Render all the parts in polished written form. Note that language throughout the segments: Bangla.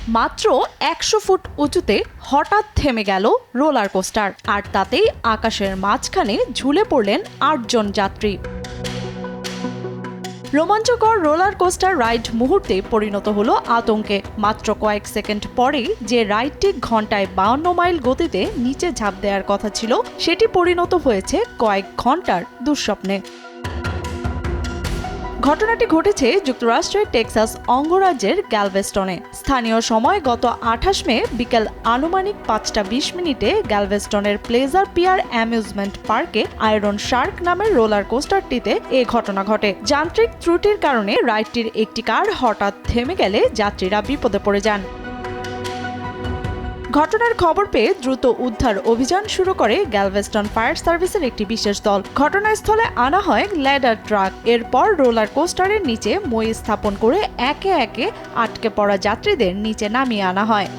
মাত্র ১০০ ফুট উঁচুতে হঠাৎ থেমে গেল রোলার কোস্টার, আর তাতেই আকাশের মাঝখানে ঝুলে পড়লেন ৮ জন যাত্রী। রোমাঞ্চকর রোলার কোস্টার রাইড মুহূর্তে পরিণত হলো আতঙ্কে। মাত্র কয়েক সেকেন্ড পরেই যে রাইডটি ঘন্টায় ৫২ মাইল গতিতে নিচে ঝাঁপ দেওয়ার কথা ছিল, সেটি পরিণত হয়েছে কয়েক ঘন্টার দুঃস্বপ্নে। ঘটনাটি ঘটেছে যুক্তরাষ্ট্রের টেক্সাস অঙ্গরাজ্যের গ্যালভেস্টনে। স্থানীয় সময় গত ২৮ মে বিকেল আনুমানিক ৫টা ২০ মিনিটে গ্যালভেস্টনের প্লেজার পিয়ার অ্যামিউজমেন্ট পার্কে আয়রন শার্ক নামের রোলার কোস্টারটিতে এ ঘটনা ঘটে। যান্ত্রিক ত্রুটির কারণে রাইডটির একটি কার হঠাৎ থেমে গেলে যাত্রীরা বিপদে পড়ে যান। ঘটনার খবর পেয়ে দ্রুত উদ্ধার অভিযান শুরু করে গ্যালভেস্টন ফায়ার সার্ভিসের একটি বিশেষ দল। ঘটনাস্থলে আনা হয় ল্যাডার ট্রাক। এরপর রোলার কোস্টারের নিচে মই স্থাপন করে একে একে আটকে পড়া যাত্রীদের নিচে নামিয়ে আনা হয়।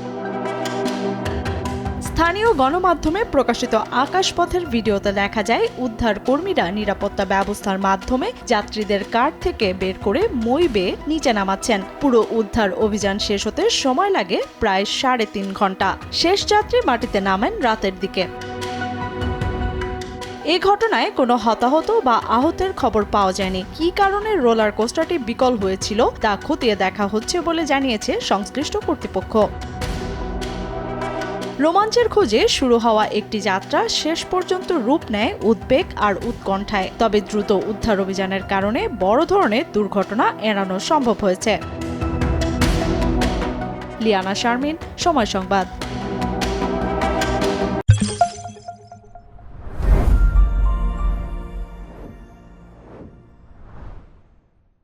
স্থানীয় গণমাধ্যমে প্রকাশিত আকাশপথের ভিডিওতে দেখা যায় উদ্ধার কর্মীরা নিরাপত্তা ব্যবস্থার মাধ্যমে যাত্রীদের কার থেকে বের করে মই বেয়ে নিচে নামাচ্ছেন। পুরো উদ্ধার অভিযান শেষ হতে সময় লাগে প্রায় ৩.৫ ঘন্টা। শেষ যাত্রী মাটিতে নামেন রাতের দিকে। এ ঘটনায় কোনো হতাহত বা আহতের খবর পাওয়া যায়নি। কী কারণে রোলার কোস্টারটি বিকল হয়েছিল তা খতিয়ে দেখা হচ্ছে বলে জানিয়েছে সংশ্লিষ্ট কর্তৃপক্ষ। রোমাঞ্চের খোঁজে শুরু হওয়া একটি যাত্রা শেষ পর্যন্ত রূপ নেয় উদ্বেগ আর উৎকণ্ঠায়। তবে দ্রুত উদ্ধার অভিযানের কারণে বড় ধরনের দুর্ঘটনা এড়ানো সম্ভব হয়েছে। লিয়ানা শারমিন, সময় সংবাদ।